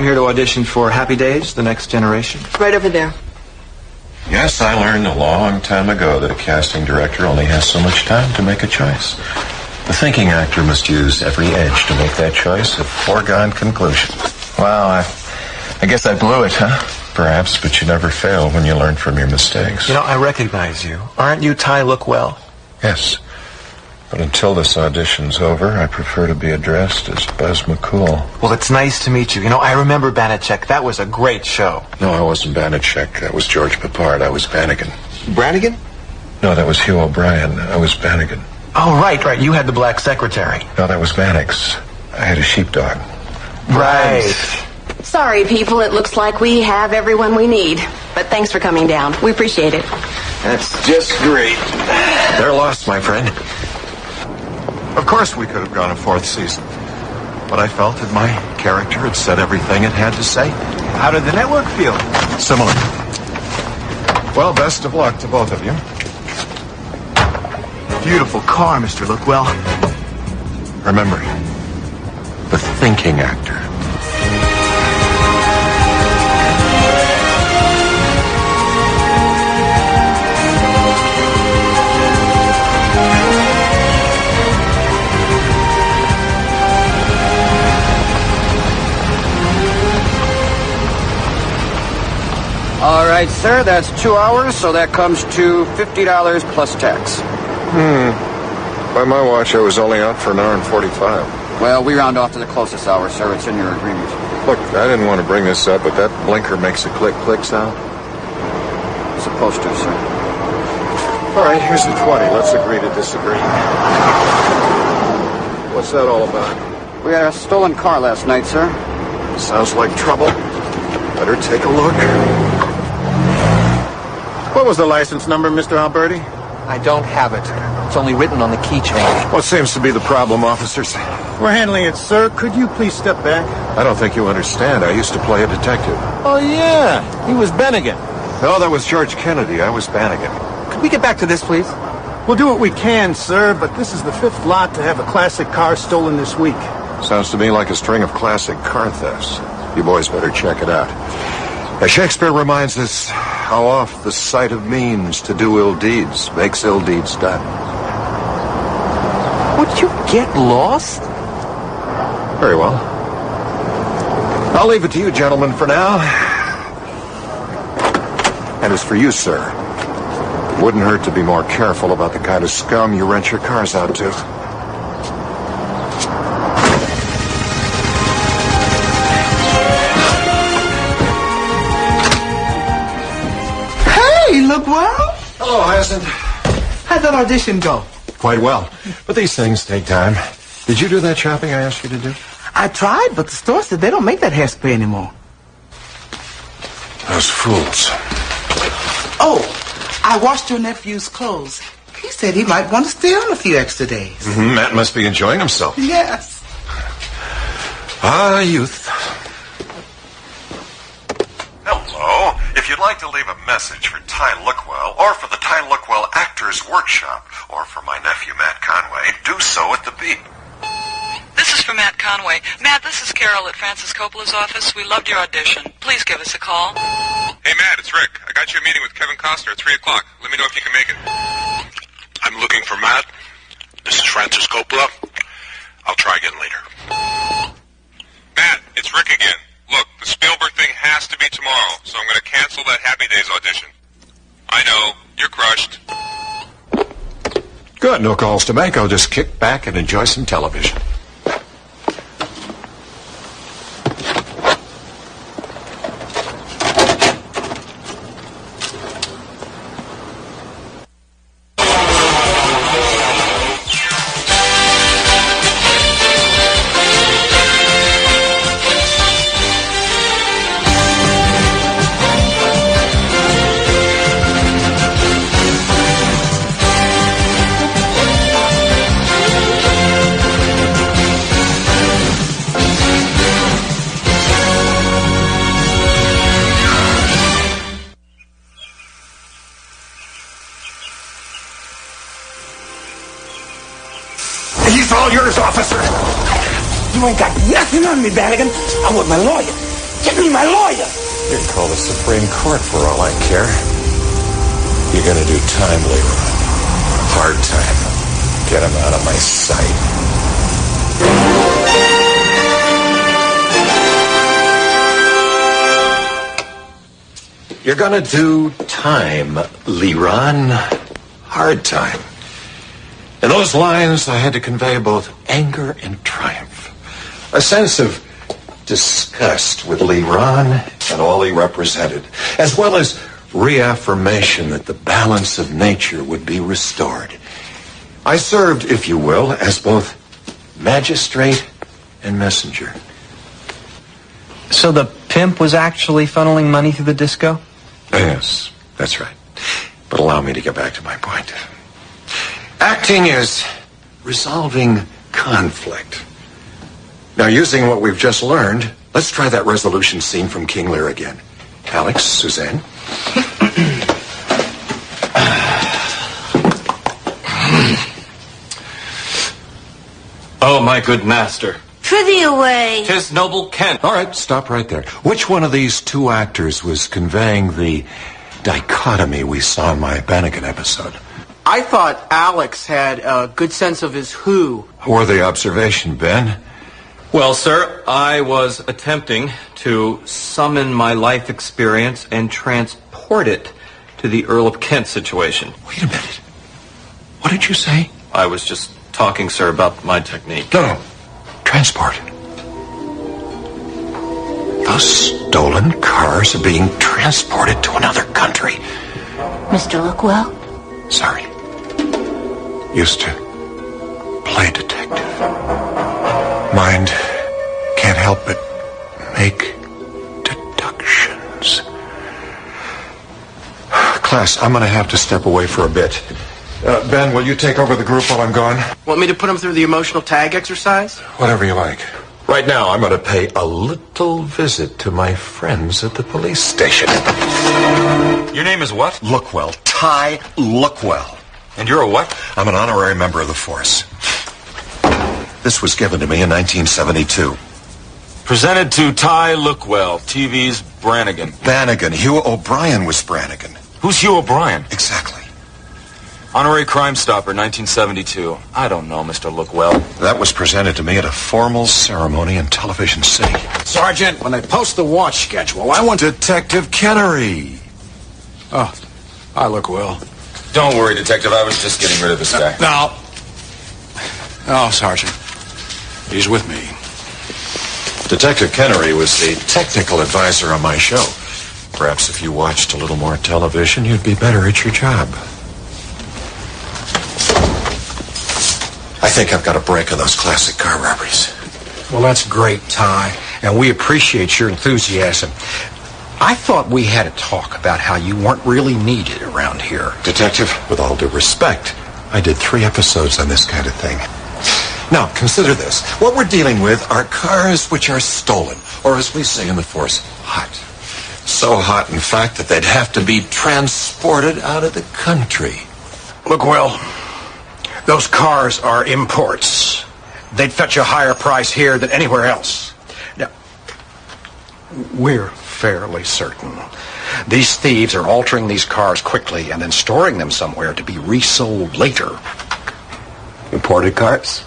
here to audition for Happy Days, The Next Generation. Right over there. Yes, I learned a long time ago that a casting director only has so much time to make a choice. The thinking actor must use every edge to make that choice a foregone conclusion. Well, I guess I blew it, huh? Perhaps, but you never fail when you learn from your mistakes. You know, I recognize you. Aren't you Ty Lookwell? Yes. But until this audition's over, I prefer to be addressed as Buzz McCool. Well, it's nice to meet you. You know, I remember Banachek. That was a great show. No, I wasn't Banachek. That was George Peppard. I was Bannigan. Brannigan? No, that was Hugh O'Brien. I was Bannigan. Oh, right. You had the black secretary. No, that was Mannix. I had a sheepdog. Right. Sorry, people. It looks like we have everyone we need. But thanks for coming down. We appreciate it. That's just great. They're lost, my friend. Of course we could have gone a fourth season. But I felt that my character had said everything it had to say. How did the network feel? Similar. Well, best of luck to both of you. Beautiful car, Mr. Lookwell. Remember, the thinking actor. All right, sir, that's 2 hours, so that comes to $50 plus tax. By my watch, I was only out for an hour and 45. Well, we round off to the closest hour, sir. It's in your agreement. Look, I didn't want to bring this up, but that blinker makes a click-click sound. Supposed to, sir. All right, here's the 20. Let's agree to disagree. What's that all about? We had a stolen car last night, sir. Sounds like trouble. Better take a look. What was the license number, Mr. Alberti? I don't have it. It's only written on the keychain. What seems to be the problem, officers? We're handling it, sir. Could you please step back? I don't think you understand. I used to play a detective. Oh, yeah. He was Bennigan. No, that was George Kennedy. I was Bannigan. Could we get back to this, please? We'll do what we can, sir, but this is the 5th lot to have a classic car stolen this week. Sounds to me like a string of classic car thefts. You boys better check it out. As Shakespeare reminds us, how oft the sight of means to do ill deeds makes ill deeds done. Would you get lost? Very well. I'll leave it to you, gentlemen, for now. And as for you, sir, it wouldn't hurt to be more careful about the kind of scum you rent your cars out to. Hey, Lookwell. Hello, Hyacinth. How'd that audition go? Quite well. But these things take time. Did you do that shopping I asked you to do? I tried, but the store said they don't make that hairspray anymore. Those fools. Oh, I washed your nephew's clothes. He said he might want to stay on a few extra days. Matt must be enjoying himself. Yes. Ah, youth. Hello. If you'd like to leave a message for Ty Lookwell, or for the Ty Lookwell Actors Workshop, or for my nephew Matt Conway, do so at the beep. This is for Matt Conway. Matt, this is Carol at Francis Coppola's office. We loved your audition. Please give us a call. Hey, Matt, it's Rick. I got you a meeting with Kevin Costner at 3 o'clock. Let me know if you can make it. I'm looking for Matt. This is Francis Coppola. I'll try again later. Matt, it's Rick again. Look, the Spielberg thing has to be tomorrow, so I'm going to cancel that Happy Days audition. I know, you're crushed. Good, no calls to make. I'll just kick back and enjoy some television. He's all yours, officer. You ain't got nothing on me, Bannigan. I'm with my lawyer. Give me my lawyer! You can call the Supreme Court for all I care. You're gonna do time, Leroy. Hard time. Get him out of my sight. You're gonna do time, Leron. Hard time. In those lines, I had to convey both anger and triumph. A sense of disgust with Leron and all he represented, as well as reaffirmation that the balance of nature would be restored. I served, if you will, as both magistrate and messenger. So the pimp was actually funneling money through the disco? Yes, that's right. But allow me to get back to my point. Acting is resolving conflict. Now, using what we've just learned, let's try that resolution scene from King Lear again. Alex, Suzanne. Oh, my good master. Prithee away. 'Tis noble Kent. All right, stop right there. Which one of these two actors was conveying the dichotomy we saw in my Bannigan episode? I thought Alex had a good sense of his who. Worthy observation, Ben. Well, sir, I was attempting to summon my life experience and transport it to the Earl of Kent situation. Wait a minute. What did you say? I was just talking, sir, about my technique. No. Transport. Those stolen cars are being transported to another country. Mr. Lookwell? Sorry. Used to play detective. Mind can't help but make deductions. Class, I'm going to have to step away for a bit. Ben, will you take over the group while I'm gone? Want me to put him through the emotional tag exercise? Whatever you like. Right now, I'm going to pay a little visit to my friends at the police station. Your name is what? Lookwell. Ty Lookwell. And you're a what? I'm an honorary member of the force. This was given to me in 1972. Presented to Ty Lookwell, TV's Brannigan. Bannigan. Hugh O'Brien was Brannigan. Who's Hugh O'Brien? Exactly. Honorary Crime Stopper, 1972. I don't know, Mr. Lookwell. That was presented to me at a formal ceremony in Television City. Sergeant, when they post the watch schedule, I want... Detective Kennery. Oh, I look well. Don't worry, Detective. I was just getting rid of this guy. No. Oh, Sergeant. He's with me. Detective Kennery was the technical advisor on my show. Perhaps if you watched a little more television, you'd be better at your job. I think I've got a break on those classic car robberies. Well, that's great, Ty, and we appreciate your enthusiasm. I thought we had a talk about how you weren't really needed around here. Detective, with all due respect, I did 3 episodes on this kind of thing. Now, consider this. What we're dealing with are cars which are stolen, or as we say in the force, hot. So hot, in fact, that they'd have to be transported out of the country. Look, well, those cars are imports. They'd fetch a higher price here than anywhere else. Now, we're fairly certain these thieves are altering these cars quickly and then storing them somewhere to be resold later. Imported cars?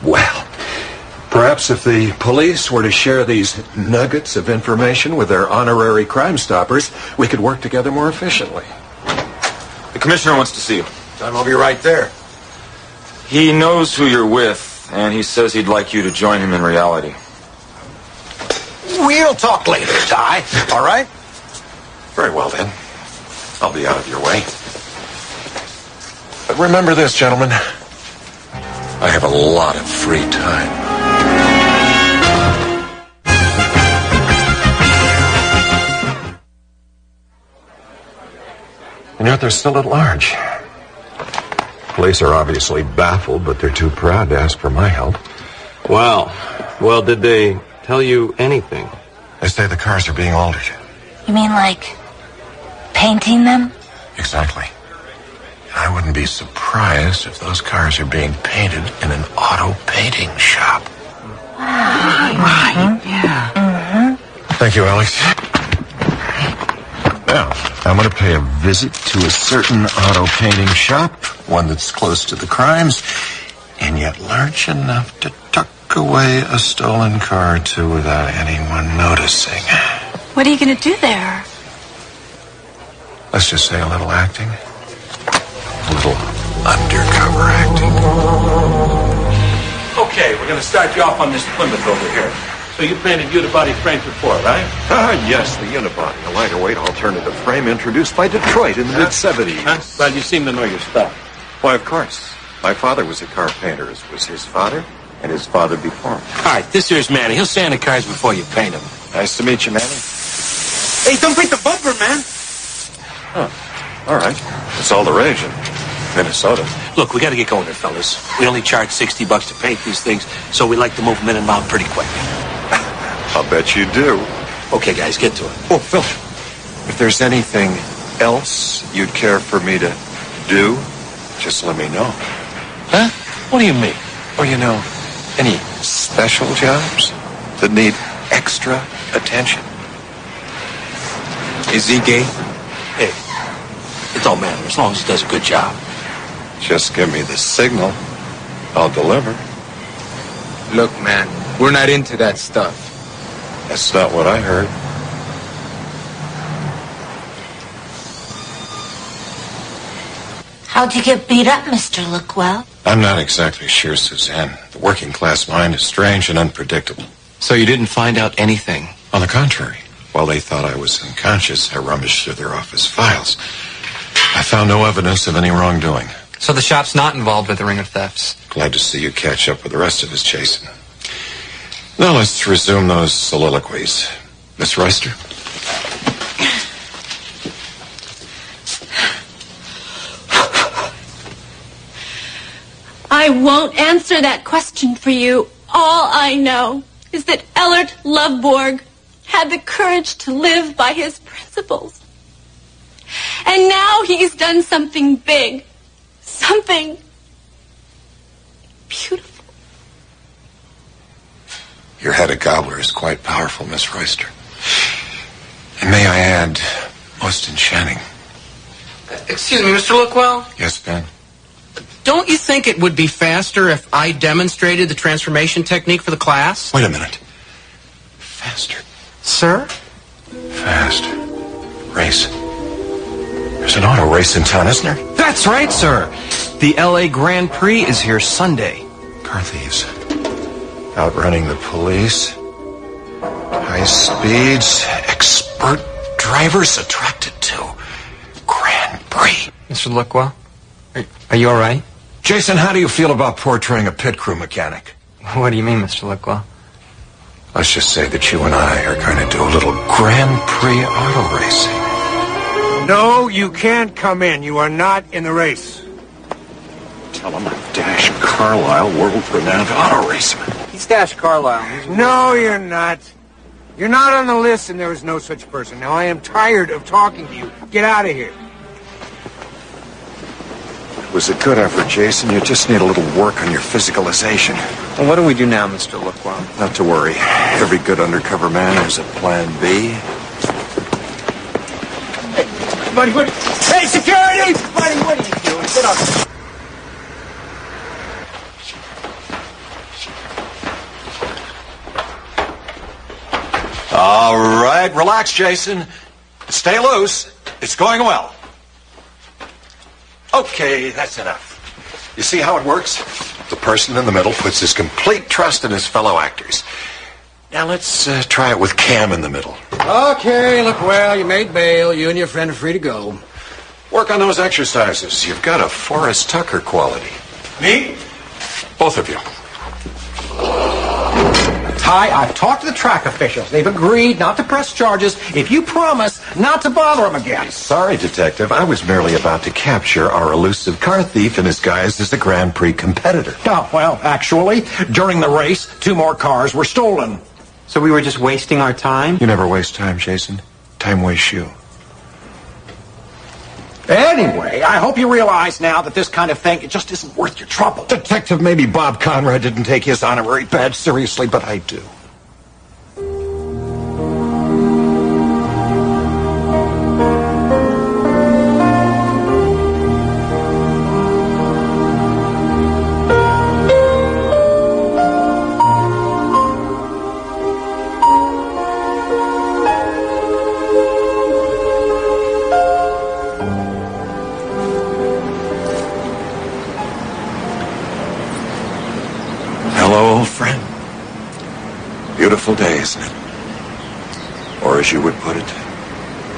Well, perhaps if the police were to share these nuggets of information with their honorary Crime Stoppers, we could work together more efficiently. The commissioner wants to see you. I'll be right there. He knows who you're with, and he says he'd like you to join him in reality. We'll talk later, Ty. All right? Very well, then. I'll be out of your way. But remember this, gentlemen. I have a lot of free time. And yet they're still at large. Police are obviously baffled, but they're too proud to ask for my help. Well, did they tell you anything? They say the cars are being altered. You mean like painting them? Exactly. I wouldn't be surprised if those cars are being painted in an auto painting shop. Wow. Right, yeah. Mm-hmm. Thank you, Alex. Now, I'm going to pay a visit to a certain auto painting shop, one that's close to the crimes, and yet large enough to tuck away a stolen car or two without anyone noticing. What are you going to do there? Let's just say a little acting. A little undercover acting. Okay, we're going to start you off on this Plymouth over here. So you painted Unibody frames before, right? Yes, the Unibody, a lighter weight alternative frame introduced by Detroit in the mid-'70s. Huh? Well, you seem to know your stuff. Why, of course. My father was a car painter, as was his father, and his father before him. All right, this here's Manny. He'll sand the cars before you paint them. Nice to meet you, Manny. Hey, don't break the bumper, man. Oh, all right. It's all the rage in Minnesota. Look, we got to get going there, fellas. We only charge $60 to paint these things, so we like to move them in and out pretty quick. I'll bet you do. Okay, guys, get to it. Oh, Phil, if there's anything else you'd care for me to do, just let me know. Huh? What do you mean? Oh, you know, any special jobs that need extra attention? Is he gay? Hey, it don't matter as long as he does a good job. Just give me the signal. I'll deliver. Look, man, we're not into that stuff. That's not what I heard. How'd you get beat up, Mr. Lookwell? I'm not exactly sure, Suzanne. The working class mind is strange and unpredictable. So you didn't find out anything? On the contrary, while they thought I was unconscious, I rummaged through their office files. I found no evidence of any wrongdoing. So the shop's not involved with the ring of thefts? Glad to see you catch up with the rest of us, Jason. Now let's resume those soliloquies. Miss Royster? I won't answer that question for you. All I know is that Ellert Loveborg had the courage to live by his principles. And now he's done something big. Something beautiful. Your head of gobbler is quite powerful, Miss Royster. And may I add, most enchanting. Excuse me, Mr. Lookwell? Yes, Ben? Don't you think it would be faster if I demonstrated the transformation technique for the class? Wait a minute. Faster. Sir? Fast. Race. There's an auto race in town, isn't there? That's right, sir. The LA Grand Prix is here Sunday. Car thieves. Outrunning the police. High speeds. Expert drivers attracted to Grand Prix. Mr. Lookwell, are you all right? Jason, how do you feel about portraying a pit crew mechanic? What do you mean, Mr. Lookwell? Let's just say that you and I are going to do a little Grand Prix auto racing. No, you can't come in. You are not in the race. Tell him I'm Dash Carlisle, world-renowned auto racer. He's Dash Carlisle. No, you're not. You're not on the list, and there is no such person. Now, I am tired of talking to you. Get out of here. It was a good effort, Jason. You just need a little work on your physicalization. Well, what do we do now, Mr. Lookwell? Not to worry. Every good undercover man has a plan B. Buddy, what? Hey, security! Buddy, what are you doing? Get up. All right, relax, Jason. Stay loose. It's going well. Okay, that's enough. You see how it works? The person in the middle puts his complete trust in his fellow actors. Now let's try it with Cam in the middle. Okay, Lookwell, you made bail. You and your friend are free to go. Work on those exercises. You've got a Forrest Tucker quality. Me? Both of you. Ty, I've talked to the track officials. They've agreed not to press charges if you promise not to bother them again. Sorry, Detective. I was merely about to capture our elusive car thief in his guise as a Grand Prix competitor. Oh, well, actually, during the race, 2 more cars were stolen. So we were just wasting our time? You never waste time, Jason. Time wastes you. Anyway, I hope you realize now that this kind of thing, it just isn't worth your trouble. Detective, maybe Bob Conrad didn't take his honorary badge seriously, but I do. day, isn't it? Or as you would put it,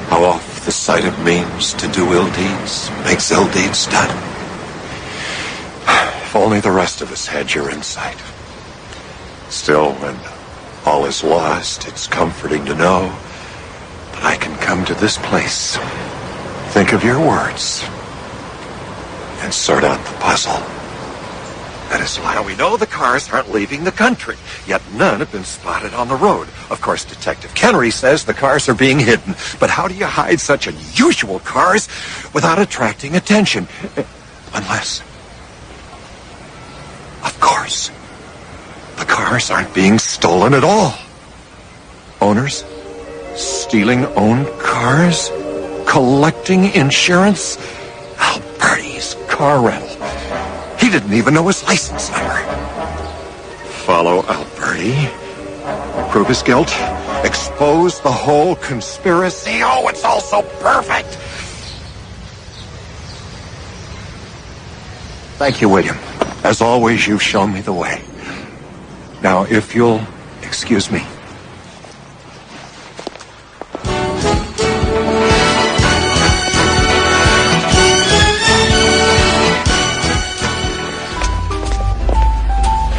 how oft the sight of means to do ill deeds makes ill deeds done. If only the rest of us had your insight. Still, when all is lost, it's comforting to know that I can come to this place, think of your words, and sort out the puzzle that is life. Now, we know the cars aren't leaving the country, yet none have been spotted on the road. Of course, Detective Kennery says the cars are being hidden, but how do you hide such unusual cars without attracting attention? Unless, of course, the cars aren't being stolen at all. Owners stealing owned cars, collecting insurance. Alberti's car rental. He didn't even know his license number. Follow Alberti, prove his guilt, expose the whole conspiracy. Oh, it's all so perfect. Thank you, William. As always, you've shown me the way. Now, if you'll excuse me.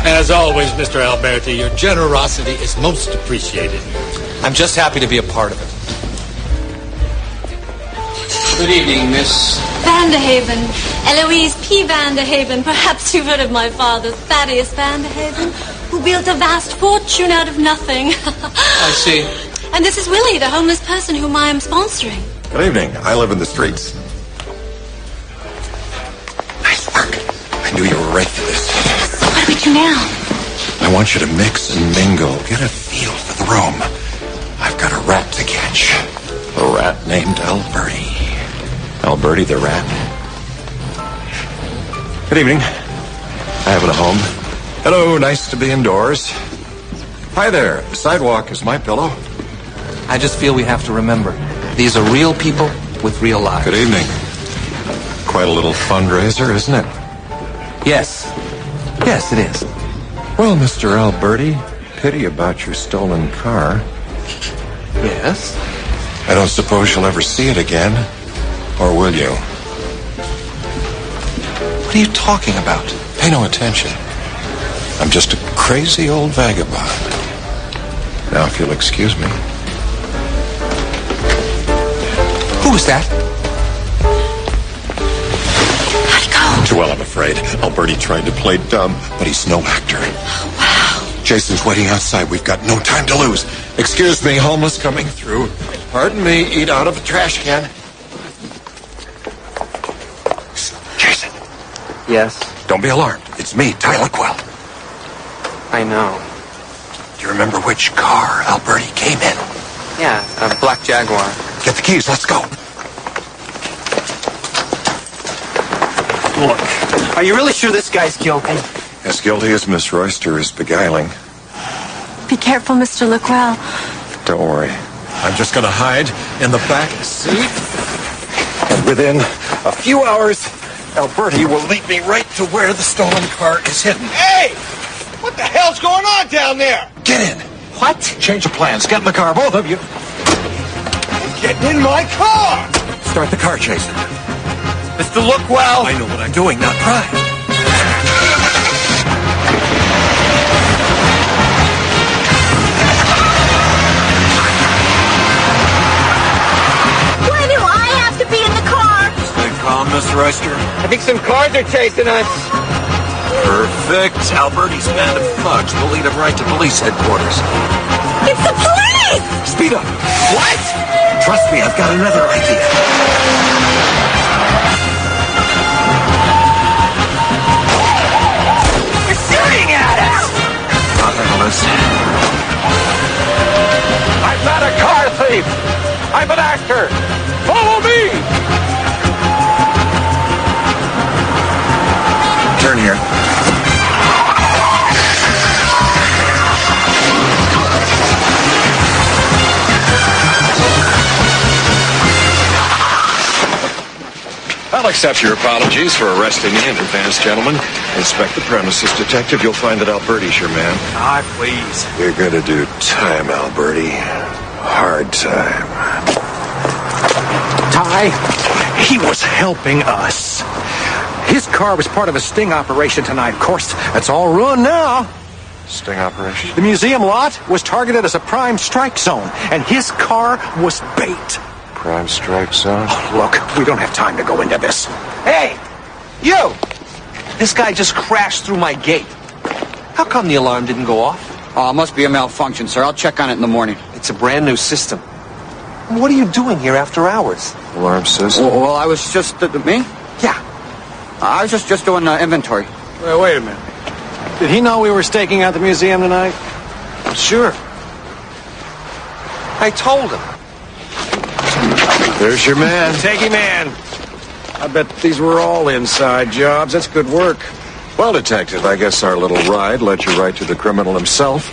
As always, Mr. Alberti, your generosity is most appreciated. I'm just happy to be a part of it. Good evening, Miss. Vanderhaven. Eloise P. Vanderhaven. Perhaps you've heard of my father, Thaddeus Vanderhaven, who built a vast fortune out of nothing. I see. And this is Willie, the homeless person whom I am sponsoring. Good evening. I live in the streets. Nice work. I knew you were right for this. What do we do now? I want you to mix and mingle. Get a feel for the room. I've got a rat to catch. A rat named Alberti. Alberti the rat. Good evening. I haven't a home. Hello, nice to be indoors. Hi there. The sidewalk is my pillow. I just feel we have to remember, these are real people with real lives. Good evening. Quite a little fundraiser, isn't it? Yes. Yes, it is. Well, Mr. Alberti, pity about your stolen car. Yes? I don't suppose you'll ever see it again. Or will you? What are you talking about? Pay no attention. I'm just a crazy old vagabond. Now, if you'll excuse me. Who was that? How'd it go? Too well, I'm afraid. Alberti tried to play dumb, but he's no actor. Oh, wow. Jason's waiting outside. We've got no time to lose. Excuse me, homeless coming through. Pardon me, eat out of a trash can. Jason. Yes. Don't be alarmed. It's me, Ty Lookwell. I know. Do you remember which car Alberti came in? Yeah, a black Jaguar. Get the keys, let's go. Look, are you really sure this guy's guilty? As guilty as Miss Royster is beguiling. Be careful, Mr. Lookwell. Don't worry. I'm just going to hide in the back seat. And within a few hours, Alberti will lead me right to where the stolen car is hidden. Hey! What the hell's going on down there? Get in. What? Change of plans. Get in the car, both of you. Get in my car! Start the car, Jason. Mr. Lookwell! I know what I'm doing, not pride. Why do I have to be in the car? Stay calm, Miss Royster. I think some cars are chasing us. Perfect. Alberti's band of thugs will lead him right to police headquarters. It's the police! Speed up. What? Trust me, I've got another idea. You're shooting at us! Not harmless. I'm not a car thief. I'm an actor. Follow me. Turn here. I'll accept your apologies for arresting me in advance, gentlemen. Inspect the premises, Detective. You'll find that Alberti's your man. Ty, please. You're gonna do time, Alberti. Hard time. Ty, he was helping us. His car was part of a sting operation tonight. Of course, that's all ruined now. Sting operation? The museum lot was targeted as a prime strike zone, and his car was bait. Prime strike zone? Oh, look, we don't have time to go into this. Hey, you! This guy just crashed through my gate. How come the alarm didn't go off? Oh, it must be a malfunction, sir. I'll check on it in the morning. It's a brand new system. What are you doing here after hours? Alarm system? Well, I was just... me? Yeah. I was just doing inventory. Wait a minute. Did he know we were staking out the museum tonight? Sure. I told him. There's your man. Take him in. I bet these were all inside jobs. That's good work. Well, Detective, I guess our little ride led you right to the criminal himself.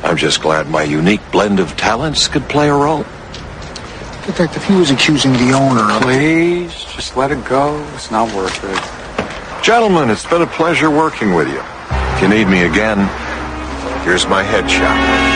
I'm just glad my unique blend of talents could play a role. Detective, he was accusing the owner of... Please, just let it go. It's not worth it. Gentlemen, it's been a pleasure working with you. If you need me again, here's my headshot.